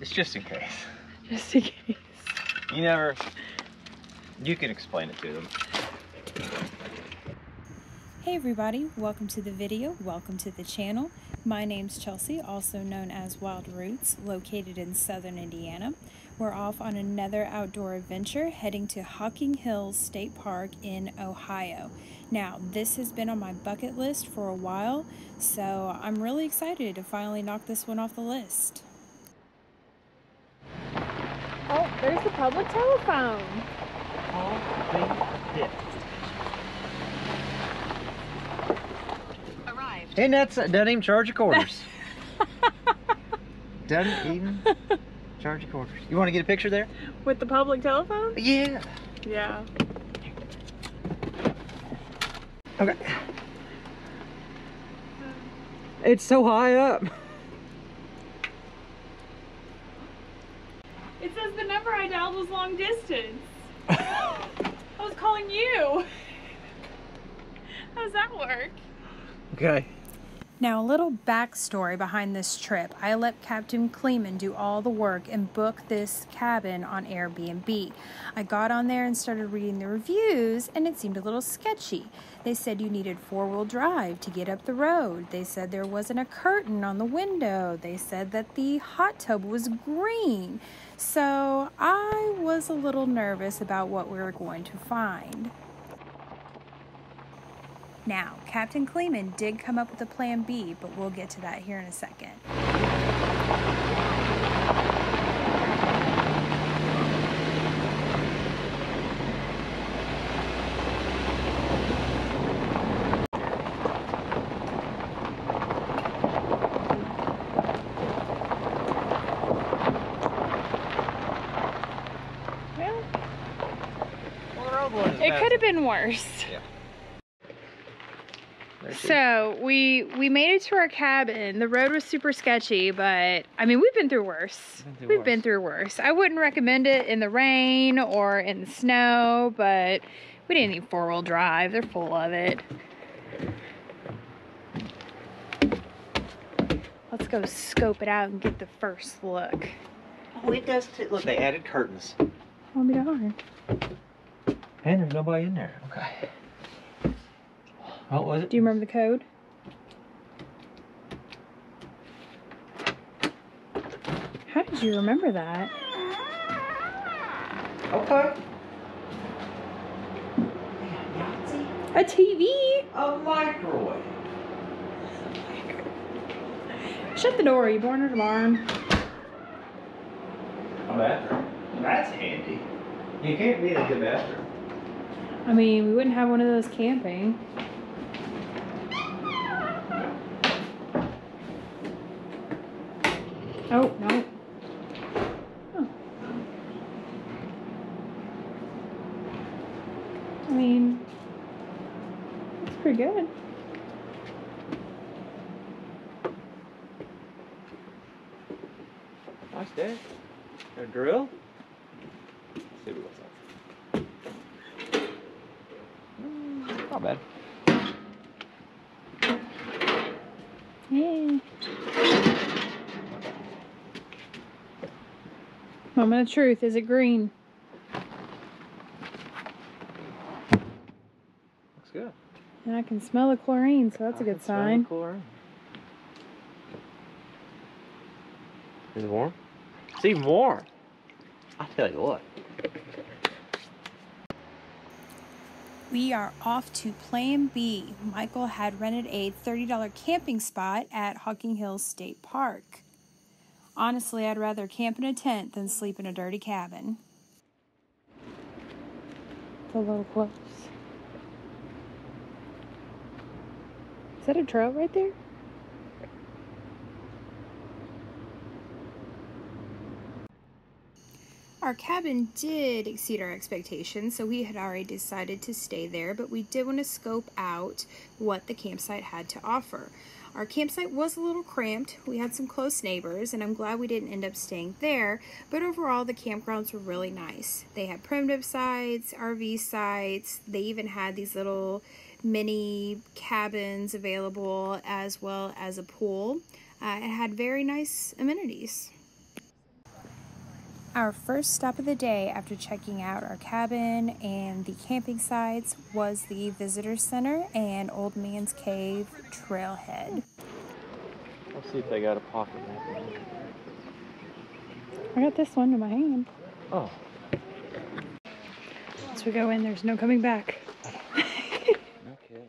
It's just in case. Just in case. You can explain it to them. Hey everybody, welcome to the video, welcome to the channel. My name's Chelsea, also known as Wildroots, located in southern Indiana. We're off on another outdoor adventure, heading to Hocking Hills State Park in Ohio. Now, this has been on my bucket list for a while, so I'm really excited to finally knock this one off the list. Oh, there's the public telephone. Arrived. And doesn't even charge your quarters. Doesn't even charge your quarters. You want to get a picture there? With the public telephone? Yeah. Yeah. Okay. It's so high up. It says the number I dialed was long distance. I was calling you. How does that work? Okay. Now, a little backstory behind this trip. I let Captain Kleeman do all the work and book this cabin on Airbnb. I got on there and started reading the reviews, and it seemed a little sketchy. They said you needed four-wheel drive to get up the road. They said there wasn't a curtain on the window. They said that the hot tub was green. So I was a little nervous about what we were going to find. Now, Captain Kleeman did come up with a plan B, but we'll get to that here in a second. It could have been worse. Yeah. So we made it to our cabin. The road was super sketchy, but I mean, we've been through worse. We've been through worse. I wouldn't recommend it in the rain or in the snow, but we didn't need four-wheel drive. They're full of it. Let's go scope it out and get the first look. Oh, it does too. Look, they added curtains. Oh, be darn. And there's nobody in there. Okay. What was it? Do you remember the code? How did you remember that? Okay. A TV? A microwave. Shut the door. Are you born at a barn? A bathroom. That's handy. You can't beat a good bathroom. I mean, we wouldn't have one of those camping. Oh, no. Oh. I mean, it's pretty good. Nice day. A drill? Let's see what's up. Not bad. Yeah. Moment of truth, is it green? Looks good. And I can smell the chlorine, so that's a good sign. Chlorine. Is it warm? It's even warm. I tell you what. We are off to Plan B. Michael had rented a $30 camping spot at Hocking Hills State Park. Honestly, I'd rather camp in a tent than sleep in a dirty cabin. It's a little close. Is that a trail right there? Our cabin did exceed our expectations, so we had already decided to stay there, but we did want to scope out what the campsite had to offer. Our campsite was a little cramped. We had some close neighbors, and I'm glad we didn't end up staying there, but overall the campgrounds were really nice. They had primitive sites, RV sites, they even had these little mini cabins available as well as a pool. It had very nice amenities. Our first stop of the day after checking out our cabin and the camping sites was the visitor center and Old Man's Cave trailhead. Let's see if they got a pocket map. I got this one in my hand. Oh. Once we go in, there's no coming back. Okay.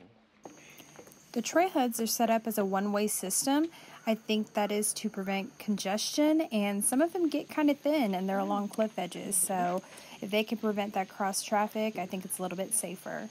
The trailheads are set up as a one-way system. I think that is to prevent congestion, and some of them get kind of thin and they're along cliff edges. So if they can prevent that cross traffic, I think it's a little bit safer.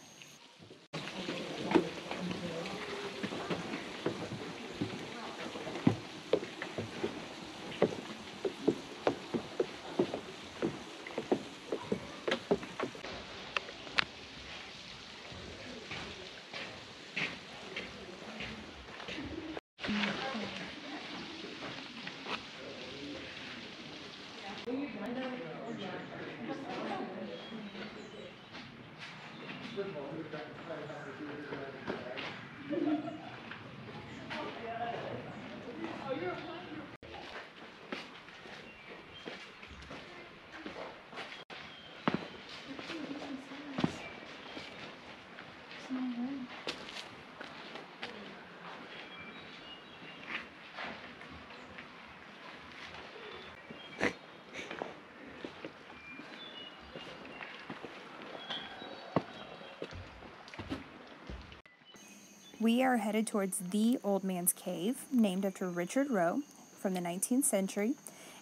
We are headed towards the Old Man's Cave, named after Richard Roe from the 19th century.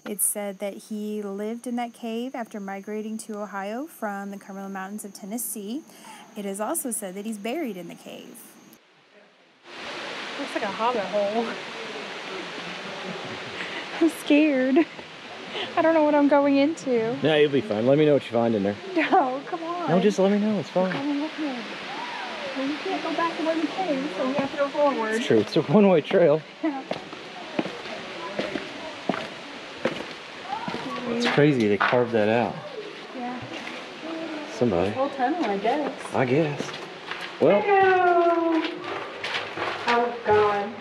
It's said that he lived in that cave after migrating to Ohio from the Cumberland Mountains of Tennessee. It is also said that he's buried in the cave. Looks like a hobbit hole. I'm scared. I don't know what I'm going into. Yeah, you'll be fine. Let me know what you find in there. No, come on. No, just let me know. It's fine. Well, we can't go back to where we came, so we have to go forward. It's true. It's a one-way trail. Yeah. It's crazy they carved that out. Yeah. Somebody. Whole tunnel, I guess. I guess. Well. Hello. Oh, God.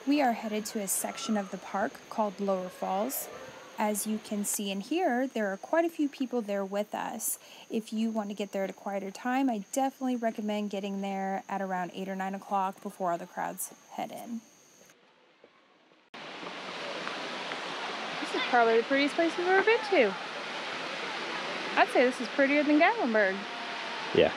We are headed to a section of the park called Lower Falls. As you can see in here, there are quite a few people there with us. If you want to get there at a quieter time, I definitely recommend getting there at around 8 or 9 o'clock before all the crowds head in. This is probably the prettiest place we've ever been to. I'd say this is prettier than Gatlinburg. Yeah.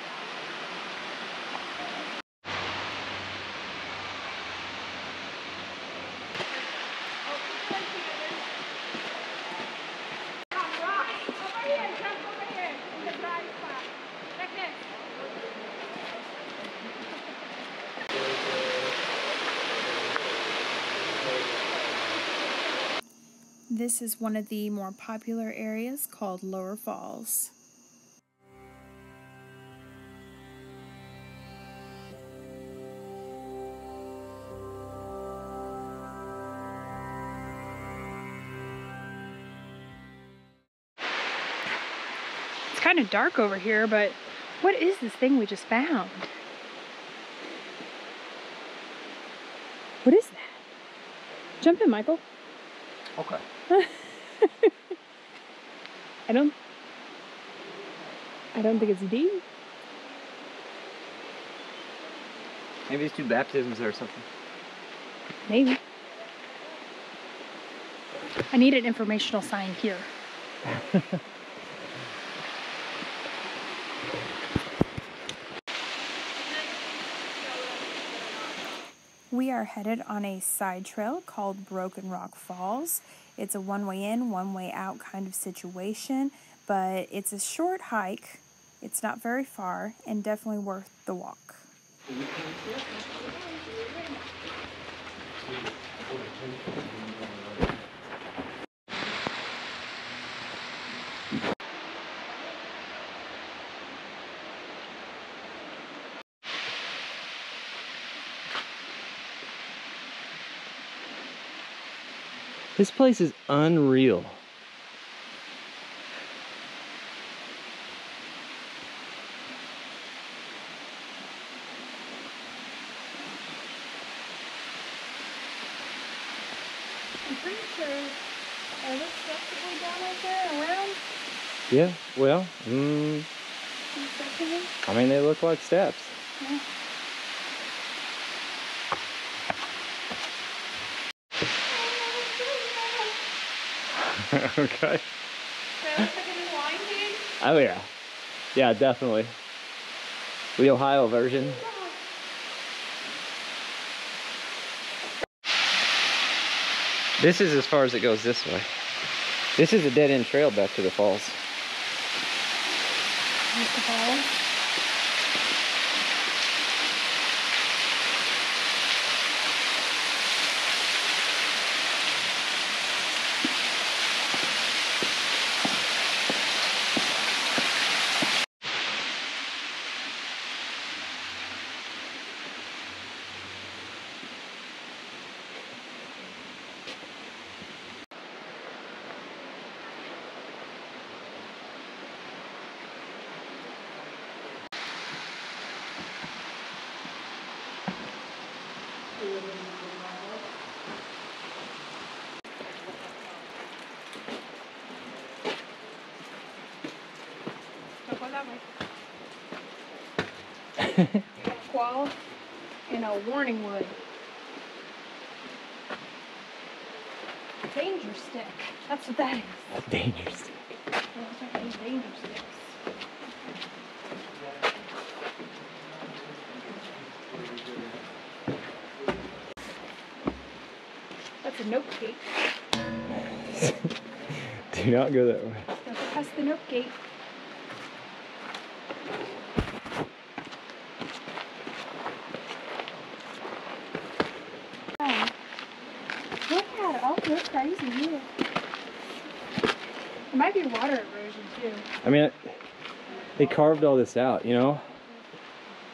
This is one of the more popular areas called Lower Falls. It's kind of dark over here, but what is this thing we just found? What is that? Jump in, Michael. Okay. I don't... I don't think it's deep. Maybe it's two baptisms or something. Maybe. I need an informational sign here. We are headed on a side trail called Broken Rock Falls. It's a one-way in, one-way out kind of situation, but it's a short hike. It's not very far and definitely worth the walk. This place is unreal. I'm pretty sure are those steps that go down right there around? Yeah, well, I mean, they look like steps. Yeah. Okay. That looks like a new wine cake. Oh yeah. Yeah, definitely. The Ohio version. This is as far as it goes this way. This is a dead-end trail back to the falls. Here's the falls. Qual and a warning wood. Danger stick. That's what that is. A danger stick. Those are these danger sticks. That's a note gate. Do not go that way. Don't go past the note gate. Oh. Look at it. Oh, they're crazy here. It might be water erosion too. I mean, they carved all this out, you know?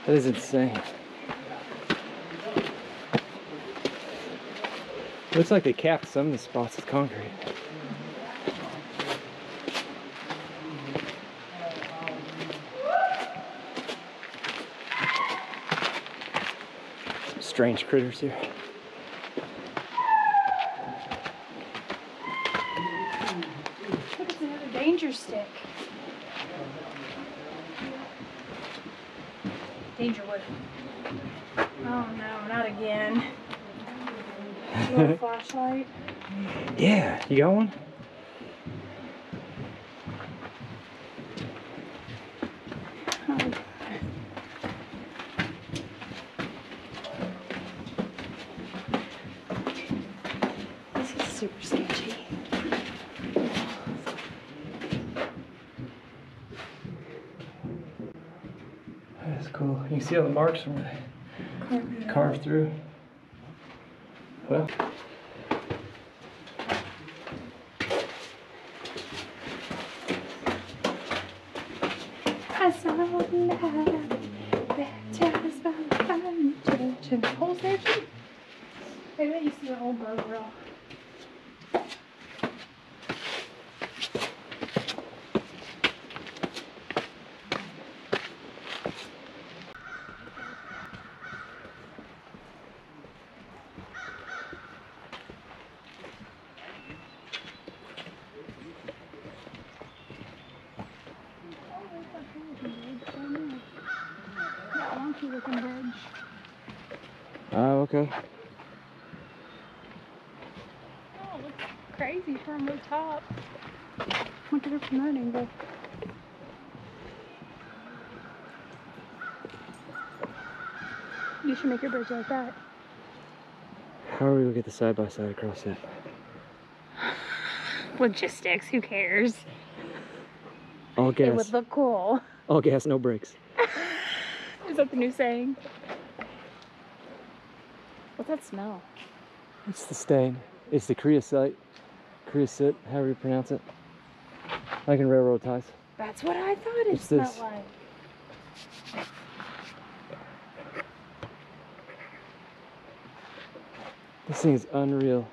That is insane. Looks like they capped some of the spots with concrete. Some strange critters here. Look, it's another danger stick. Danger wood. Oh no, not again. Little flashlight. Yeah, you got one? Oh, God. This is super sketchy. That's cool. You can see all the marks from where they carved through. Well. I saw light that just by church and the holes there too. Maybe you see the old boat grill. funky looking bridge. Oh, okay. Oh, it looks crazy from the top. Look at it from that angle. You should make your bridge like that. How are we gonna get the side by side across that? Logistics, who cares? All gas. It would look cool. All gas, no brakes. Is that the new saying? What's that smell? It's the stain. It's the creosote, however you pronounce it. Like in railroad ties. That's what I thought it It's smelled this. like. This thing is unreal.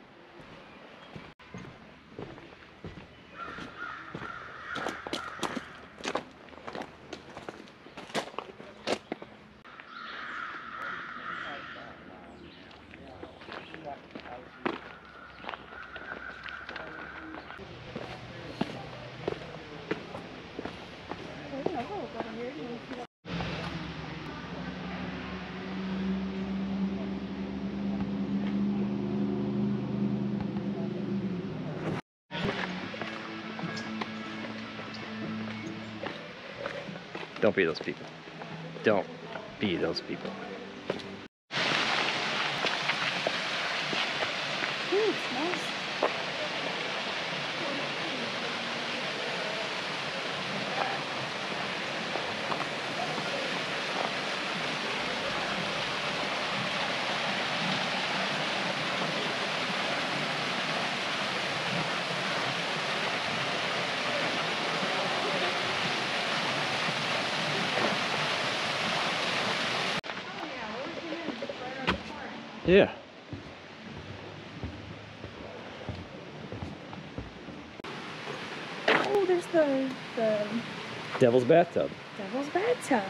Don't be those people. Don't be those people. Ooh, it smells. Yeah. Oh, there's the Devil's Bathtub. Devil's Bathtub.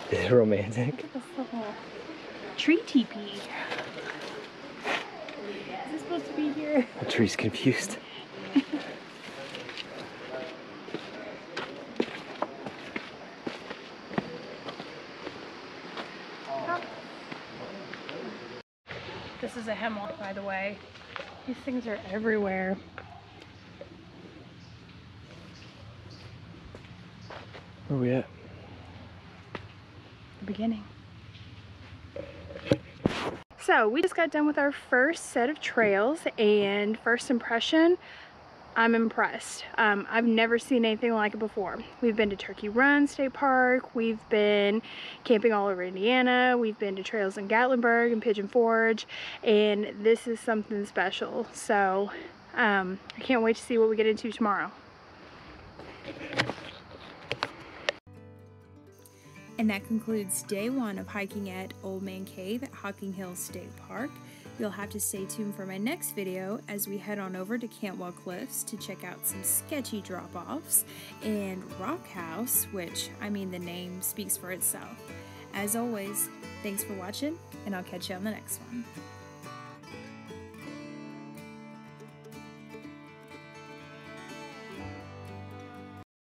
Is it romantic? Look at this little tree teepee. Is this supposed to be here? The tree's confused. This is a hemlock, by the way. These things are everywhere. Where are we at? The beginning. So we just got done with our first set of trails, and first impression, I'm impressed. I've never seen anything like it before. We've been to Turkey Run State Park, we've been camping all over Indiana, we've been to trails in Gatlinburg and Pigeon Forge, and this is something special. So I can't wait to see what we get into tomorrow. And that concludes day one of hiking at Old Man Cave at Hocking Hills State Park. You'll have to stay tuned for my next video as we head on over to Cantwell Cliffs to check out some sketchy drop-offs and Rock House, which, I mean, the name speaks for itself. As always, thanks for watching, and I'll catch you on the next one.